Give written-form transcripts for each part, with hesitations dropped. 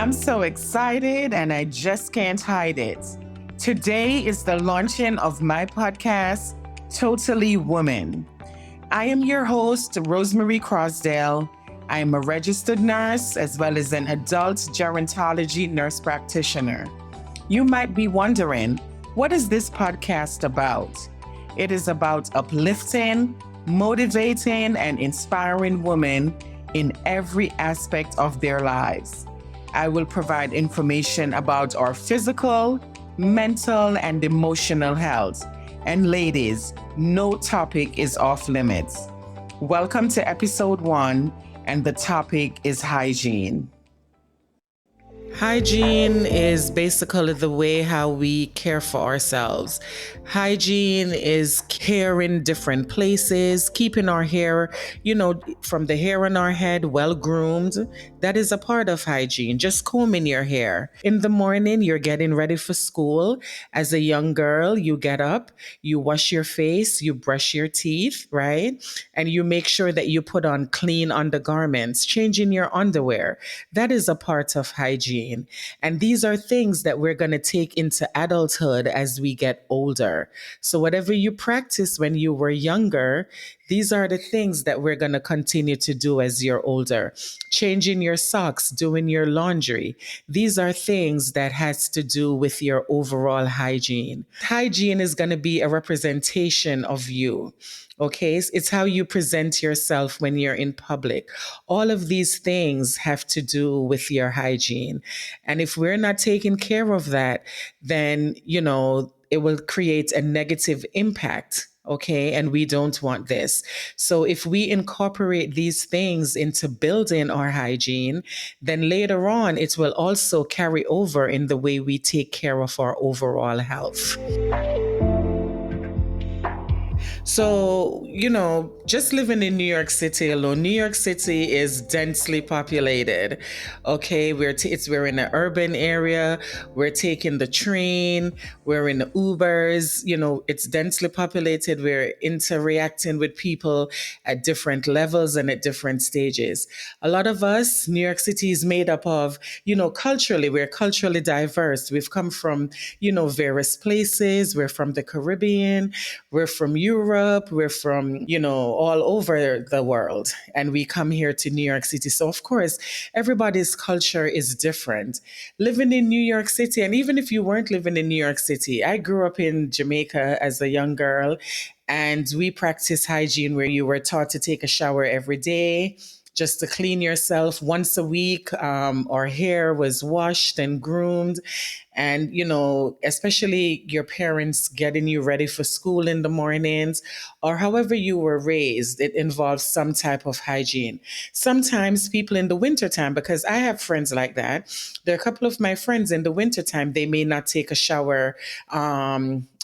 I'm so excited and I just can't hide it. Today is the launching of my podcast, Totally Woman. I am your host, Rosemary Crosdale. I am a registered nurse as well as an adult gerontology nurse practitioner. You might be wondering, what is this podcast about? It is about uplifting, motivating, and inspiring women in every aspect of their lives. I will provide information about our physical, mental, and emotional health. And ladies, no topic is off limits. Welcome to episode 1, and the topic is hygiene. Hygiene is basically the way how we care for ourselves. Hygiene is care in different places, keeping our hair, from the hair on our head well groomed. That is a part of hygiene. Just combing your hair. In the morning, you're getting ready for school. As a young girl, you get up, you wash your face, you brush your teeth, right? And you make sure that you put on clean undergarments, changing your underwear. That is a part of hygiene. And these are things that we're going to take into adulthood as we get older. So whatever you practice when you were younger, these are the things that we're going to continue to do as you're older. Changing your socks, doing your laundry. These are things that has to do with your overall hygiene. Hygiene is going to be a representation of you. Okay, it's how you present yourself when you're in public. All of these things have to do with your hygiene. And if we're not taking care of that, then, it will create a negative impact. Okay, and we don't want this. So if we incorporate these things into building our hygiene, then later on, it will also carry over in the way we take care of our overall health. So, just living in New York City alone, New York City is densely populated. Okay, we're in an urban area. We're taking the train. We're in the Ubers. It's densely populated. We're interacting with people at different levels and at different stages. A lot of us, New York City is made up of, culturally, we're culturally diverse. We've come from, various places. We're from the Caribbean. We're from Europe, we're from, all over the world, and we come here to New York City. So, of course, everybody's culture is different. Living in New York City, and even if you weren't living in New York City, I grew up in Jamaica as a young girl, and we practice hygiene where you were taught to take a shower every day, just to clean yourself once a week. Our hair was washed and groomed. And, especially your parents getting you ready for school in the mornings, or however you were raised, it involves some type of hygiene. Sometimes people in the wintertime, because I have friends like that, there are a couple of my friends in the wintertime, they may not take a shower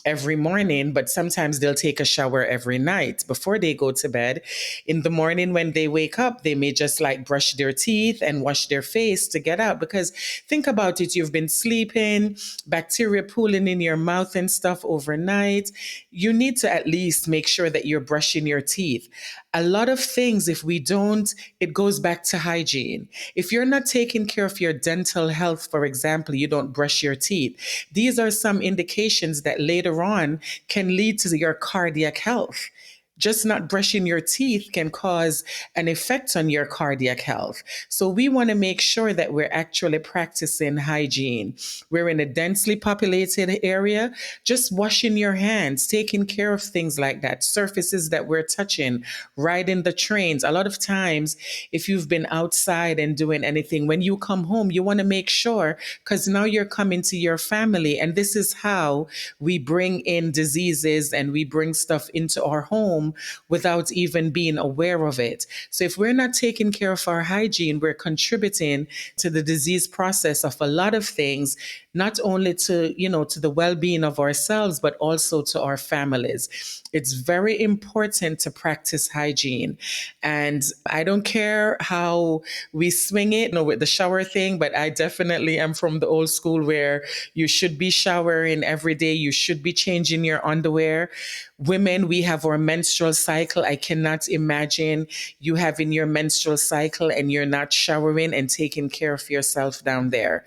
every morning, but sometimes they'll take a shower every night before they go to bed. In the morning when they wake up, they may just brush their teeth and wash their face to get out. Because think about it, you've been sleeping, bacteria pooling in your mouth and stuff overnight. You need to at least make sure that you're brushing your teeth. A lot of things, if we don't, it goes back to hygiene. If you're not taking care of your dental health, for example, you don't brush your teeth. These are some indications that later on can lead to your cardiac health. Just not brushing your teeth can cause an effect on your cardiac health. So we want to make sure that we're actually practicing hygiene. We're in a densely populated area, just washing your hands, taking care of things like that, surfaces that we're touching, riding the trains. A lot of times, if you've been outside and doing anything, when you come home, you want to make sure, because now you're coming to your family. And this is how we bring in diseases and we bring stuff into our home without even being aware of it. So if we're not taking care of our hygiene, we're contributing to the disease process of a lot of things, not only to the well-being of ourselves, but also to our families. It's very important to practice hygiene. And I don't care how we swing it, with the shower thing, but I definitely am from the old school where you should be showering every day. You should be changing your underwear. Women, we have our menstrual menstrual cycle, I cannot imagine you having your menstrual cycle and you're not showering and taking care of yourself down there.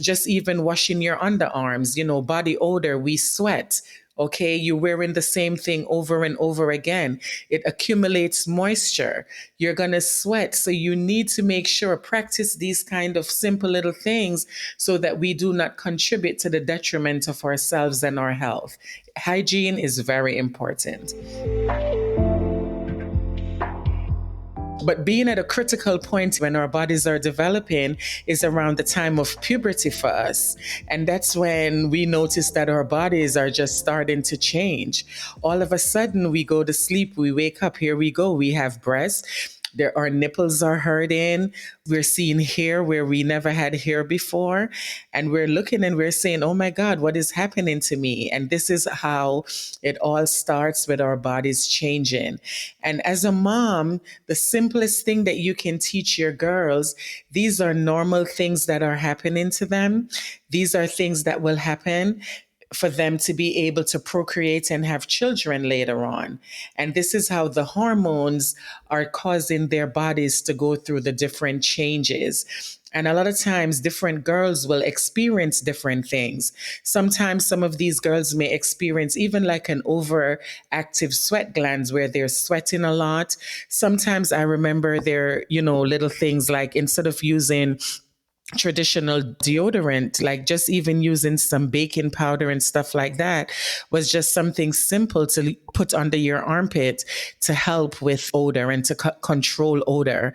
Just even washing your underarms, body odor, we sweat. Okay, you're wearing the same thing over and over again. It accumulates moisture. You're going to sweat. So you need to make sure, practice these kind of simple little things so that we do not contribute to the detriment of ourselves and our health. Hygiene is very important. But being at a critical point when our bodies are developing is around the time of puberty for us. And that's when we notice that our bodies are just starting to change. All of a sudden, we go to sleep, we wake up, here we go, we have breasts. Our nipples are hurting. We're seeing hair where we never had hair before. And we're looking and we're saying, oh my God, what is happening to me? And this is how it all starts, with our bodies changing. And as a mom, the simplest thing that you can teach your girls, these are normal things that are happening to them. These are things that will happen for them to be able to procreate and have children later on. And this is how the hormones are causing their bodies to go through the different changes. And a lot of times, different girls will experience different things. Sometimes some of these girls may experience even like an overactive sweat glands where they're sweating a lot. Sometimes I remember there, little things like, instead of using traditional deodorant, like just even using some baking powder and stuff like that, was just something simple to put under your armpit to help with odor and to control odor.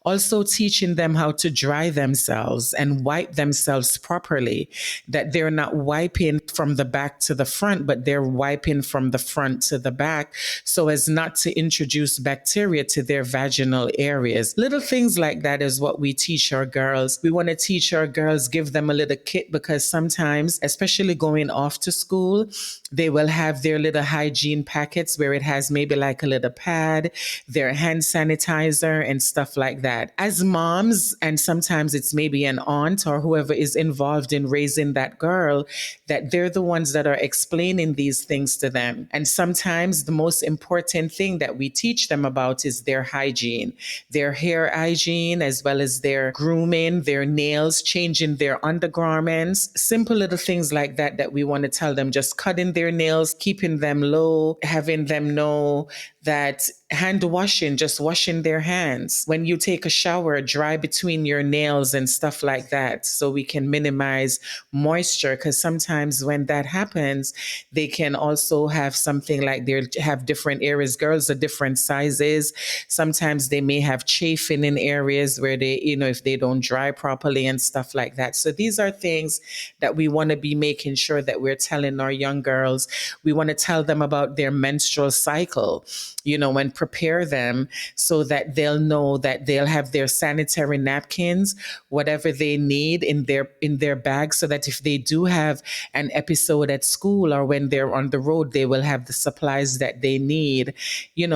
Also teaching them how to dry themselves and wipe themselves properly, that they're not wiping from the back to the front, but they're wiping from the front to the back so as not to introduce bacteria to their vaginal areas. Little things like that is what we teach our girls. We want to teach our girls, give them a little kit, because sometimes, especially going off to school, they will have their little hygiene packets where it has maybe like a little pad, their hand sanitizer and stuff like that. As moms, and sometimes it's maybe an aunt or whoever is involved in raising that girl, that they're the ones that are explaining these things to them. And sometimes the most important thing that we teach them about is their hygiene, their hair hygiene, as well as their grooming, their nails, changing their undergarments, simple little things like that that we want to tell them, just cutting their nails, keeping them low, having them know that hand washing, just washing their hands. When you take a shower, dry between your nails and stuff like that, so we can minimize moisture. Because sometimes when that happens, they can also have something like they have different areas. Girls are different sizes. Sometimes they may have chafing in areas where they, if they don't dry properly and stuff like that. So these are things that we want to be making sure that we're telling our young girls. We want to tell them about their menstrual cycle, and prepare them so that they'll know that they'll have their sanitary napkins, whatever they need in their bag, so that if they do have an episode at school or when they're on the road, they will have the supplies that they need,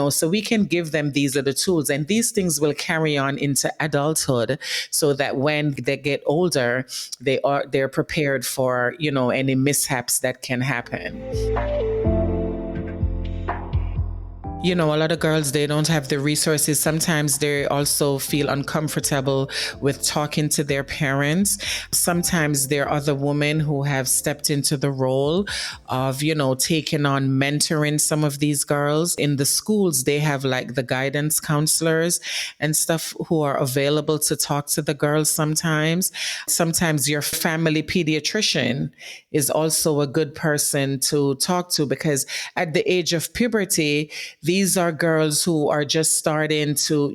so we can give them these little tools, and these things will carry on into adulthood, so that when they get older, they're prepared for, any mishaps that can happen. A lot of girls, they don't have the resources. Sometimes they also feel uncomfortable with talking to their parents. Sometimes there are other women who have stepped into the role of, taking on mentoring some of these girls. In the schools, they have like the guidance counselors and stuff who are available to talk to the girls sometimes. Sometimes your family pediatrician is also a good person to talk to, because at the age of puberty, these are girls who are just starting to,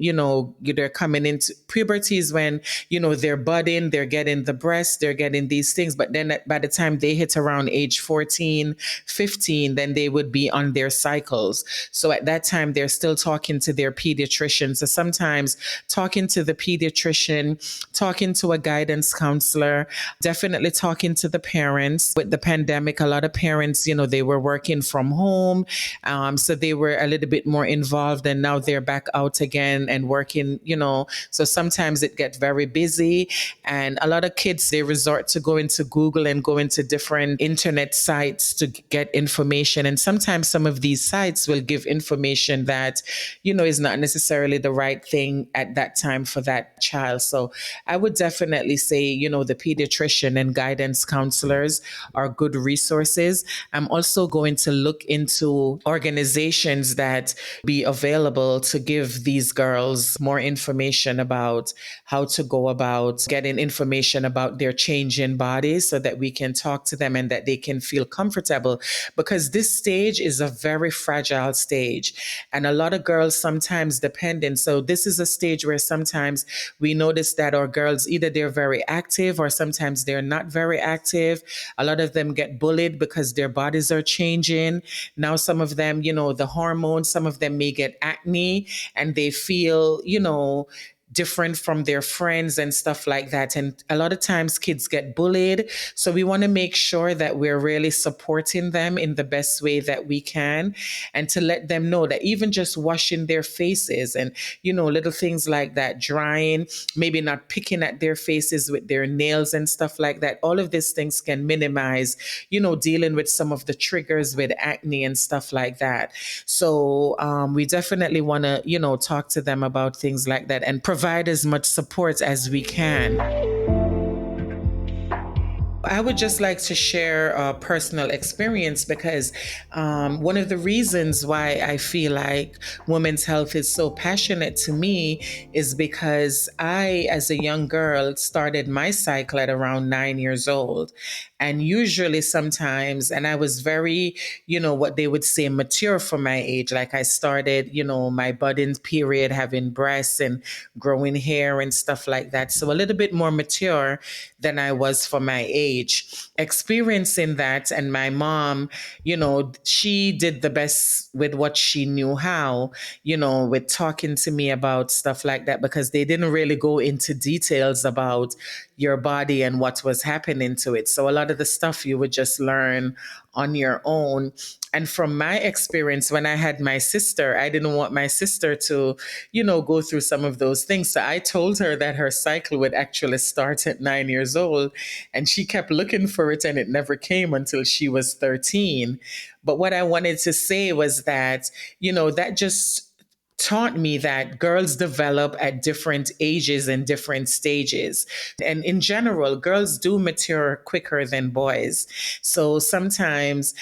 they're coming into puberties when, they're budding, they're getting the breasts, they're getting these things. But then by the time they hit around age 14, 15, then they would be on their cycles. So at that time, they're still talking to their pediatrician. So sometimes talking to the pediatrician, talking to a guidance counselor, definitely talking to the parents. With the pandemic, a lot of parents, they were working from home. So they were a little little bit more involved, and now they're back out again and working, so sometimes it gets very busy. And a lot of kids, they resort to go into Google and go into different internet sites to get information. And sometimes some of these sites will give information that, is not necessarily the right thing at that time for that child. So I would definitely say, the pediatrician and guidance counselors are good resources. I'm also going to look into organizations that be available to give these girls more information about how to go about getting information about their change in bodies, so that we can talk to them and that they can feel comfortable, because this stage is a very fragile stage, and a lot of girls sometimes depend. And so this is a stage where sometimes we notice that our girls, either they're very active or sometimes they're not very active. A lot of them get bullied because their bodies are changing. Now, some of them, the hormones, some of them may get acne and they feel, different from their friends and stuff like that. And a lot of times kids get bullied. So we want to make sure that we're really supporting them in the best way that we can, and to let them know that even just washing their faces and, little things like that, drying, maybe not picking at their faces with their nails and stuff like that. All of these things can minimize, dealing with some of the triggers with acne and stuff like that. So we definitely want to, talk to them about things like that and provide as much support as we can. I would just like to share a personal experience, because one of the reasons why I feel like women's health is so passionate to me is because I, as a young girl, started my cycle at around 9 years old. And usually sometimes, and I was very, what they would say mature for my age. Like I started, my budding period, having breasts and growing hair and stuff like that. So a little bit more mature than I was for my age. Experiencing that, and my mom, she did the best with what she knew how, with talking to me about stuff like that, because they didn't really go into details about your body and what was happening to it. So a lot of the stuff you would just learn on your own. And from my experience, when I had my sister, I didn't want my sister to, go through some of those things. So I told her that her cycle would actually start at 9 years old. And she kept looking for it, and it never came until she was 13. But what I wanted to say was that, that just taught me that girls develop at different ages and different stages. And in general, girls do mature quicker than boys. So sometimes,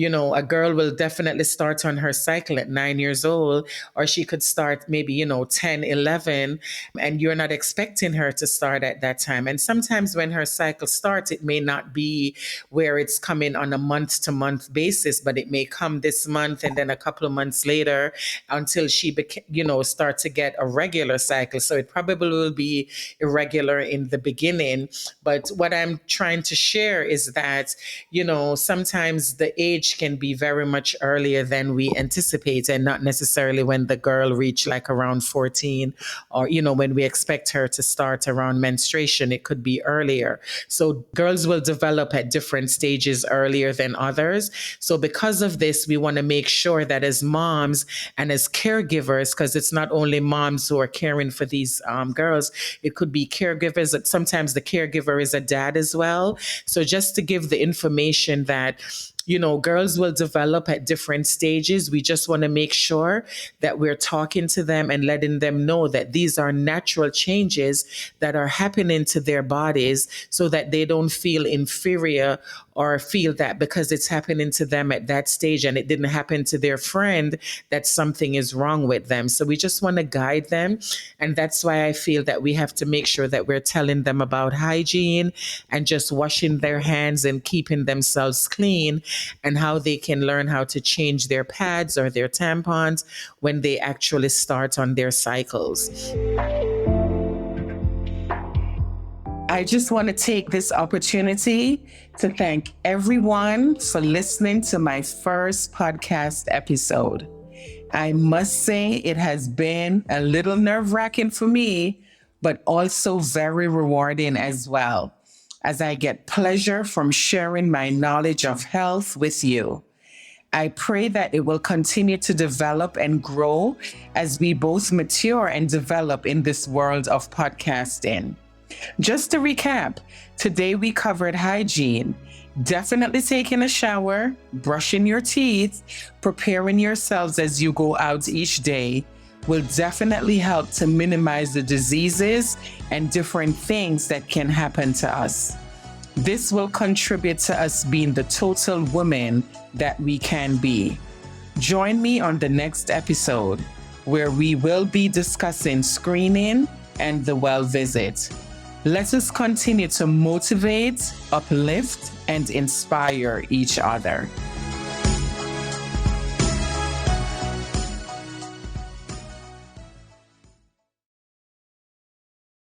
a girl will definitely start on her cycle at 9 years old, or she could start maybe, 10, 11, and you're not expecting her to start at that time. And sometimes when her cycle starts, it may not be where it's coming on a month to month basis, but it may come this month and then a couple of months later until she, start to get a regular cycle. So it probably will be irregular in the beginning. But what I'm trying to share is that, sometimes the age can be very much earlier than we anticipate, and not necessarily when the girl reach like around 14, or, when we expect her to start around menstruation, it could be earlier. So girls will develop at different stages earlier than others. So because of this, we want to make sure that as moms and as caregivers, because it's not only moms who are caring for these girls, it could be caregivers. Sometimes the caregiver is a dad as well. So just to give the information that, girls will develop at different stages. We just want to make sure that we're talking to them and letting them know that these are natural changes that are happening to their bodies, so that they don't feel inferior or feel that because it's happening to them at that stage and it didn't happen to their friend, that something is wrong with them. So we just want to guide them. And that's why I feel that we have to make sure that we're telling them about hygiene and just washing their hands and keeping themselves clean, and how they can learn how to change their pads or their tampons when they actually start on their cycles. I just want to take this opportunity to thank everyone for listening to my first podcast episode. I must say it has been a little nerve-wracking for me, but also very rewarding as well, as I get pleasure from sharing my knowledge of health with you. I pray that it will continue to develop and grow as we both mature and develop in this world of podcasting. Just to recap, today we covered hygiene, definitely taking a shower, brushing your teeth, preparing yourselves as you go out each day will definitely help to minimize the diseases and different things that can happen to us. This will contribute to us being the total woman that we can be. Join me on the next episode where we will be discussing screening and the well visit. Let us continue to motivate, uplift, and inspire each other.